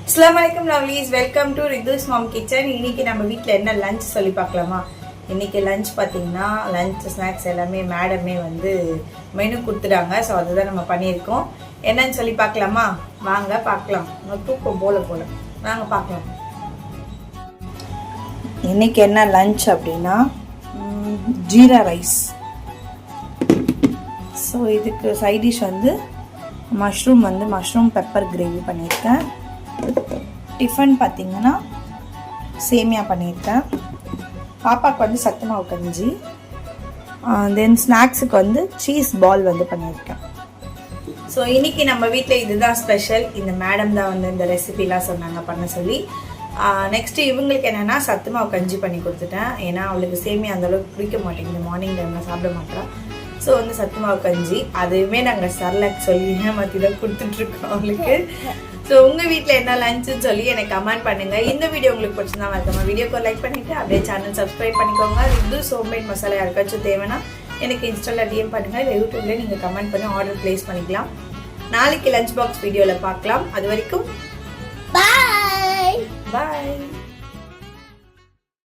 Assalamualaikum lovelies, welcome to Ridhu's Mom Kitchen. இன்னைக்கு நம்ம வீட்ல என்ன லஞ்ச் சொல்லி பார்க்கலாமா? இன்னைக்கு லஞ்ச் பாத்தீங்கன்னா லஞ்ச் ஸ்நாக்ஸ் எல்லாமே மேடமே வந்து மெனு கொடுத்துட்டாங்க. ஸோ அதுதான் நம்ம பண்ணியிருக்கோம். என்னன்னு சொல்லி பார்க்கலாமா? வாங்க பார்க்கலாம். தூக்கம் போல வாங்க பார்க்கலாம். இன்னைக்கு என்ன லஞ்ச் அப்படின்னா ஜீரா ரைஸ். ஸோ இதுக்கு சைட் டிஷ் வந்து மஷ்ரூம் பெப்பர் கிரேவி பண்ணியிருக்கேன். டிஃபன் பார்த்தீங்கன்னா சேமியா பண்ணியிருக்கேன். பாப்பாவுக்கு வந்து சத்து மாவு கஞ்சி. தென் ஸ்நாக்ஸுக்கு வந்து சீஸ் பால் வந்து பண்ணியிருக்கேன். ஸோ இன்னைக்கு நம்ம வீட்டில் இதுதான் ஸ்பெஷல். இந்த மேடம் தான் வந்து இந்த ரெசிபிலாம் சொன்னாங்க பண்ண சொல்லி. நெக்ஸ்ட்டு இவங்களுக்கு என்னென்னா சத்து மாவு கஞ்சி பண்ணி கொடுத்துட்டேன். ஏன்னா அவளுக்கு சேமியா அந்தளவுக்கு பிடிக்க மாட்டேங்குது, மார்னிங் டைமில் சாப்பிட மாட்டேன். ஸோ வந்து சத்து மாவு கஞ்சி அதுவுமே நாங்கள் சர்லாக் சொல்லி ஏமாற்றி தான் கொடுத்துட்ருக்கோம் அவளுக்கு. ஸோ உங்கள் வீட்டில் என்ன லஞ்சுன்னு சொல்லி எனக்கு கமெண்ட் பண்ணுங்கள். இந்த வீடியோ உங்களுக்கு பிடிச்சிருந்தா மறக்காம வீடியோக்கு லைக் பண்ணிவிட்டு அப்படியே சேனல் சப்ஸ்கிரைப் பண்ணிக்கோங்க. ரிதுஸ் ஹோம்மேட் மசாலா யாருக்காச்சும் தேவைன்னா எனக்கு இன்ஸ்டாவில் டிஎம் பண்ணுங்கள். இல்லை யூடியூப்லேயே நீங்கள் கமெண்ட் பண்ணி ஆர்டர் ப்ளேஸ் பண்ணிக்கலாம். நாளைக்கு லஞ்ச் பாக்ஸ் வீடியோவில் பார்க்கலாம். அது வரைக்கும் பாய்.